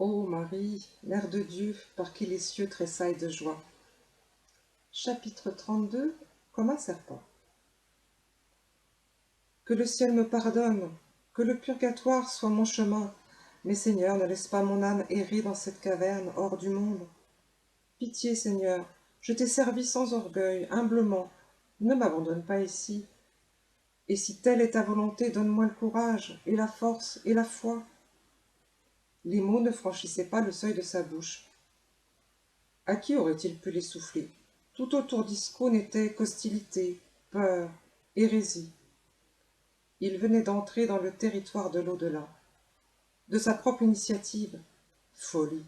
Ô Marie, Mère de Dieu, par qui les cieux tressaillent de joie. Chapitre 32. Comme un serpent. Que le ciel me pardonne, que le purgatoire soit mon chemin, mais Seigneur, ne laisse pas mon âme errer dans cette caverne hors du monde. Pitié, Seigneur, je t'ai servi sans orgueil, humblement, ne m'abandonne pas ici. Et si telle est ta volonté, donne-moi le courage, et la force, et la foi. Les mots ne franchissaient pas le seuil de sa bouche. À qui aurait-il pu les souffler? Tout autour d'Isco n'était qu'hostilité, peur, hérésie. Il venait d'entrer dans le territoire de l'au-delà. De sa propre initiative, folie.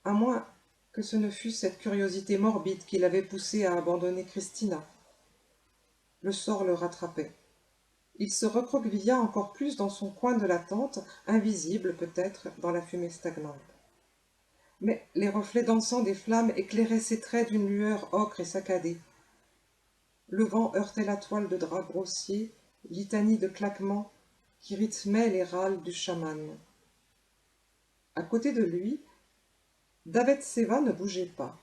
À moins que ce ne fût cette curiosité morbide qui l'avait poussé à abandonner Christina. Le sort le rattrapait. Il se recroquevilla encore plus dans son coin de la tente, invisible peut-être dans la fumée stagnante. Mais les reflets dansants des flammes éclairaient ses traits d'une lueur ocre et saccadée. Le vent heurtait la toile de drap grossier, litanie de claquements qui rythmaient les râles du chaman. À côté de lui, Davet Seva ne bougeait pas,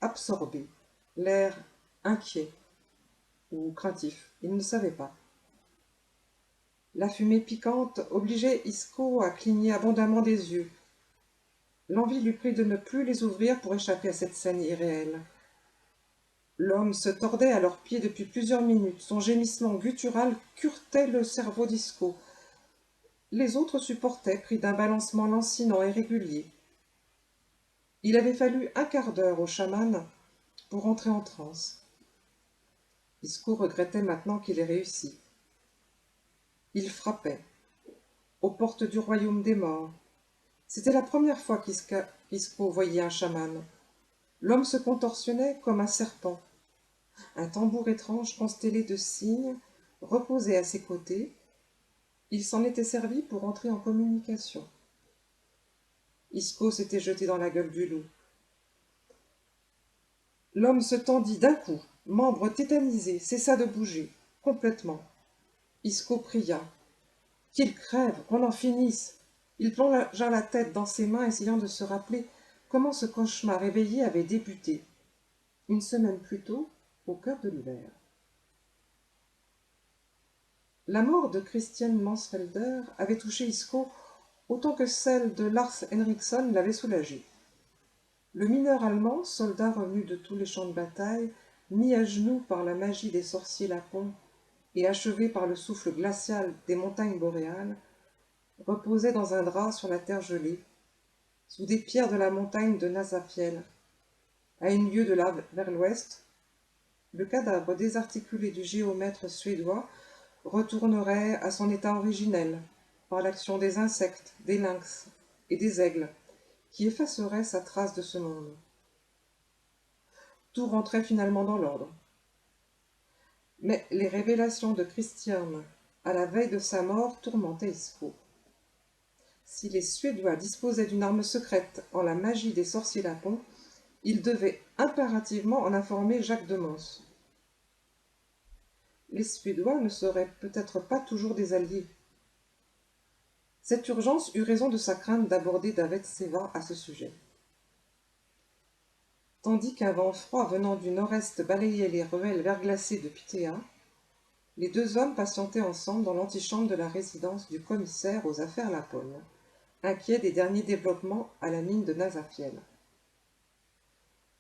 absorbé, l'air inquiet ou craintif, il ne savait pas. La fumée piquante obligeait Isco à cligner abondamment des yeux. L'envie lui prit de ne plus les ouvrir pour échapper à cette scène irréelle. L'homme se tordait à leurs pieds depuis plusieurs minutes. Son gémissement guttural curetait le cerveau d'Isco. Les autres supportaient, pris d'un balancement lancinant et régulier. Il avait fallu un quart d'heure au chaman pour entrer en transe. Isco regrettait maintenant qu'il ait réussi. Il frappait, aux portes du royaume des morts. C'était la première fois qu'Isco voyait un chaman. L'homme se contorsionnait comme un serpent. Un tambour étrange constellé de cygnes reposait à ses côtés. Il s'en était servi pour entrer en communication. Isco s'était jeté dans la gueule du loup. L'homme se tendit d'un coup, membre tétanisé, cessa de bouger, complètement. Isco pria. Qu'il crève, qu'on en finisse. Il plongea la tête dans ses mains, essayant de se rappeler comment ce cauchemar éveillé avait débuté, une semaine plus tôt, au cœur de l'hiver. La mort de Christian Mansfelder avait touché Isco autant que celle de Lars Henriksson l'avait soulagé. Le mineur allemand, soldat revenu de tous les champs de bataille, mis à genoux par la magie des sorciers lapons et achevé par le souffle glacial des montagnes boréales, reposait dans un drap sur la terre gelée, sous des pierres de la montagne de Nasafiel. À une lieue de là, vers l'ouest, le cadavre désarticulé du géomètre suédois retournerait à son état originel, par l'action des insectes, des lynx et des aigles, qui effaceraient sa trace de ce monde. Tout rentrait finalement dans l'ordre. Mais les révélations de Christian à la veille de sa mort tourmentaient Isco. Si les Suédois disposaient d'une arme secrète en la magie des sorciers lapons, ils devaient impérativement en informer Jacques de Mons. Les Suédois ne seraient peut-être pas toujours des alliés. Cette urgence eut raison de sa crainte d'aborder Davet Seva à ce sujet. Tandis qu'un vent froid venant du nord-est balayait les ruelles verglacées de Pitéa, les deux hommes patientaient ensemble dans l'antichambre de la résidence du commissaire aux affaires laponnes, inquiet des derniers développements à la mine de Nasafiel.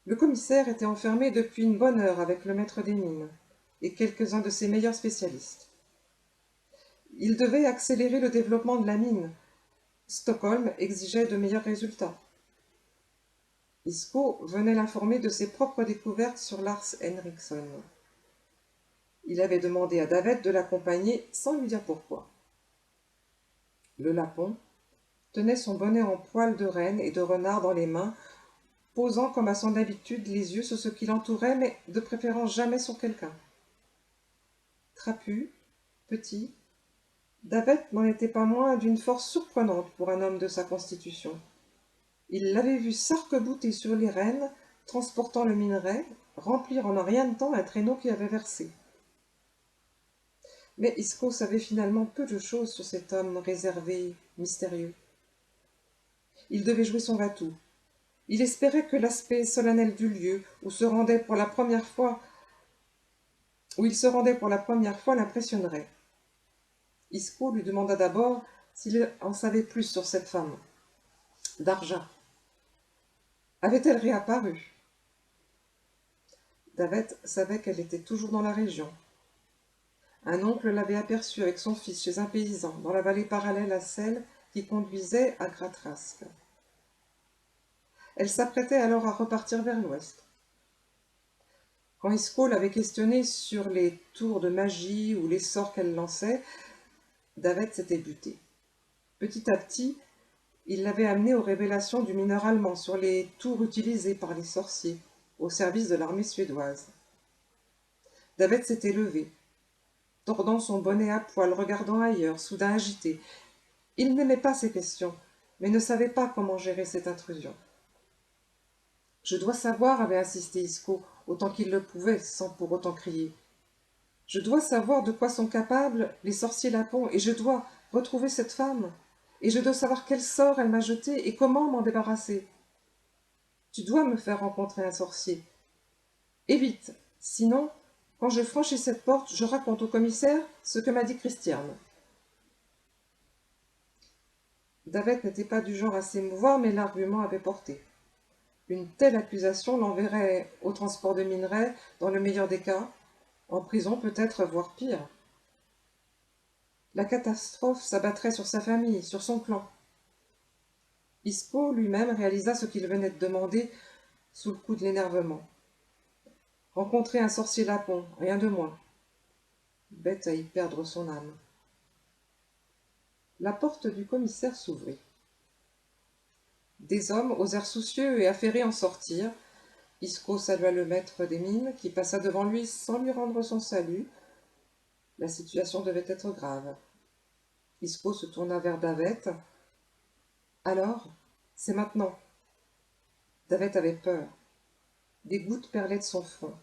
Le commissaire était enfermé depuis une bonne heure avec le maître des mines et quelques-uns de ses meilleurs spécialistes. Il devait accélérer le développement de la mine. Stockholm exigeait de meilleurs résultats. Isco venait l'informer de ses propres découvertes sur Lars Henriksson. Il avait demandé à Davet de l'accompagner sans lui dire pourquoi. Le lapon tenait son bonnet en poil de renne et de renard dans les mains, posant comme à son habitude les yeux sur ce qui l'entourait, mais de préférence jamais sur quelqu'un. Trapu, petit, Davet n'en était pas moins d'une force surprenante pour un homme de sa constitution. Il l'avait vu s'arc-bouter sur les rênes, transportant le minerai, remplir en un rien de temps un traîneau qui avait versé. Mais Isco savait finalement peu de choses sur cet homme réservé, mystérieux. Il devait jouer son va-tout. Il espérait que l'aspect solennel du lieu où il se rendait pour la première fois l'impressionnerait. Isco lui demanda d'abord s'il en savait plus sur cette femme. Darja. Avait-elle réapparu? Davet savait qu'elle était toujours dans la région. Un oncle l'avait aperçue avec son fils chez un paysan, dans la vallée parallèle à celle qui conduisait à Gratrask. Elle s'apprêtait alors à repartir vers l'ouest. Quand Isco l'avait questionnée sur les tours de magie ou les sorts qu'elle lançait, Davet s'était buté. Petit à petit, il l'avait amenée aux révélations du mineur allemand sur les tours utilisés par les sorciers au service de l'armée suédoise. Davet s'était levé, tordant son bonnet à poil, regardant ailleurs, soudain agité. Il n'aimait pas ces questions, mais ne savait pas comment gérer cette intrusion. « Je dois savoir, » avait insisté Isco, autant qu'il le pouvait, sans pour autant crier. « Je dois savoir de quoi sont capables les sorciers lapons, et je dois retrouver cette femme, et je dois savoir quel sort elle m'a jeté et comment m'en débarrasser. Tu dois me faire rencontrer un sorcier. Et vite, sinon, quand je franchis cette porte, je raconte au commissaire ce que m'a dit Christiane. » Davet n'était pas du genre à s'émouvoir, mais l'argument avait porté. Une telle accusation l'enverrait au transport de minerais, dans le meilleur des cas, en prison peut-être, voire pire. La catastrophe s'abattrait sur sa famille, sur son clan. Isco lui-même réalisa ce qu'il venait de demander sous le coup de l'énervement. Rencontrer un sorcier lapon, rien de moins. Bête à y perdre son âme. La porte du commissaire s'ouvrit. Des hommes osèrent soucieux et affairés en sortir. Isco salua le maître des mines, qui passa devant lui sans lui rendre son salut. La situation devait être grave. Isco se tourna vers Davet. « Alors, c'est maintenant. » Davet avait peur. Des gouttes perlaient de son front.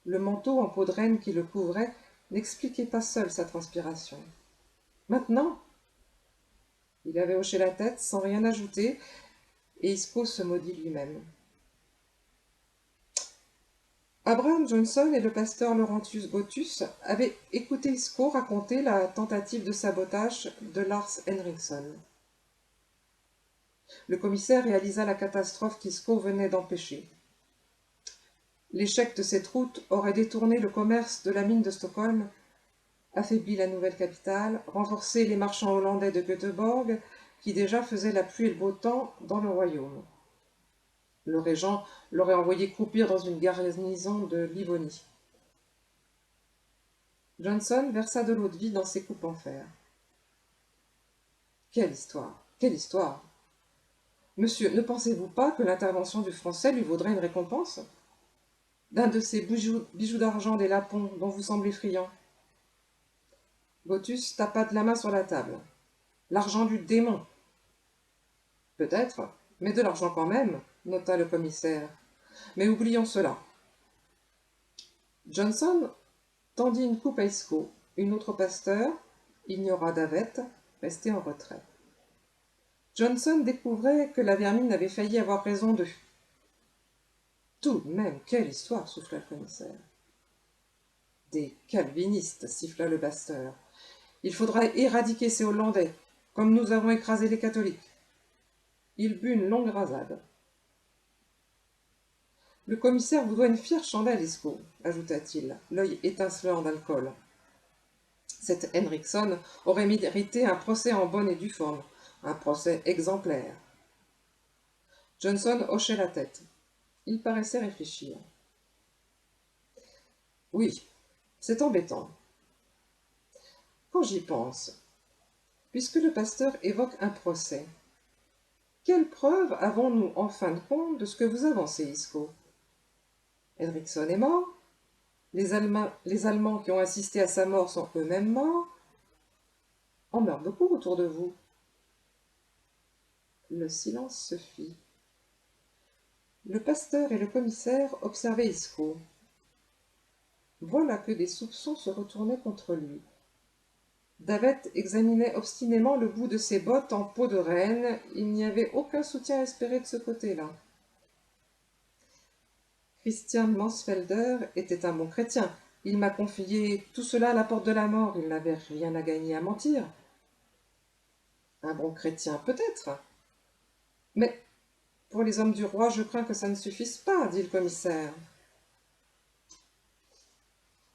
Le manteau en peau de renne qui le couvrait n'expliquait pas seul sa transpiration. « Maintenant ?» Il avait hoché la tête sans rien ajouter, et Isco se maudit lui-même. Abraham Johnson et le pasteur Laurentius Gotus avaient écouté Isco raconter la tentative de sabotage de Lars Henriksson. Le commissaire réalisa la catastrophe qu'Isco venait d'empêcher. L'échec de cette route aurait détourné le commerce de la mine de Stockholm, affaibli la nouvelle capitale, renforcé les marchands hollandais de Göteborg, qui déjà faisaient la pluie et le beau temps dans le royaume. Le régent l'aurait envoyé croupir dans une garnison de Livonie. Johnson versa de l'eau-de-vie dans ses coupes en fer. Quelle histoire! Quelle histoire! Monsieur, ne pensez-vous pas que l'intervention du Français lui vaudrait une récompense? D'un de ces bijoux d'argent des lapons dont vous semblez friand. Gotus tapa de la main sur la table. L'argent du démon. Peut-être, mais de l'argent quand même, nota le commissaire. Mais oublions cela. Johnson tendit une coupe à Isco, une autre au pasteur, ignora Davet, resté en retrait. Johnson découvrait que la vermine avait failli avoir raison d'eux. Tout de même, quelle histoire, souffla le commissaire. Des calvinistes, siffla le pasteur. Il faudra éradiquer ces Hollandais, comme nous avons écrasé les catholiques. Il but une longue rasade. Le commissaire vous doit une fière chandelle, Isco, ajouta-t-il, l'œil étincelant d'alcool. Cette Henriksson aurait mérité un procès en bonne et due forme, un procès exemplaire. Johnson hochait la tête. Il paraissait réfléchir. Oui, c'est embêtant. Quand j'y pense, puisque le pasteur évoque un procès, quelle preuve avons-nous en fin de compte de ce que vous avancez, Isco? Henriksson est mort. Les Allemands qui ont assisté à sa mort sont eux-mêmes morts. On meurt beaucoup autour de vous. Le silence se fit. Le pasteur et le commissaire observaient Isco. Voilà que des soupçons se retournaient contre lui. Davette examinait obstinément le bout de ses bottes en peau de renne. Il n'y avait aucun soutien à espérer de ce côté-là. Christian Mansfelder était un bon chrétien. Il m'a confié tout cela à la porte de la mort. Il n'avait rien à gagner à mentir. Un bon chrétien, peut-être. Mais pour les hommes du roi, je crains que ça ne suffise pas, dit le commissaire.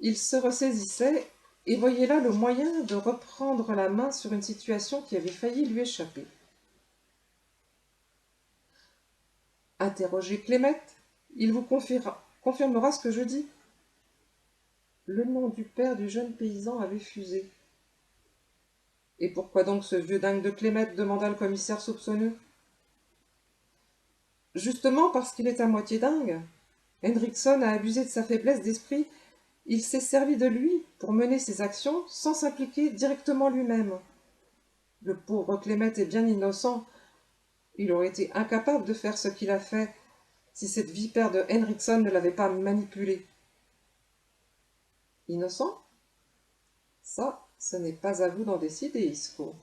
Il se ressaisissait et voyait là le moyen de reprendre la main sur une situation qui avait failli lui échapper. Interrogez Clémette, il vous confirmera ce que je dis. Le nom du père du jeune paysan avait fusé. Et pourquoi donc ce vieux dingue de Clémette demanda le commissaire soupçonneux. Justement parce qu'il est à moitié dingue. Hendrickson a abusé de sa faiblesse d'esprit. Il s'est servi de lui pour mener ses actions sans s'impliquer directement lui-même. Le pauvre Clémette est bien innocent. Il aurait été incapable de faire ce qu'il a fait si cette vipère de Hendrickson ne l'avait pas manipulé. Innocent? Ça, ce n'est pas à vous d'en décider, Isco.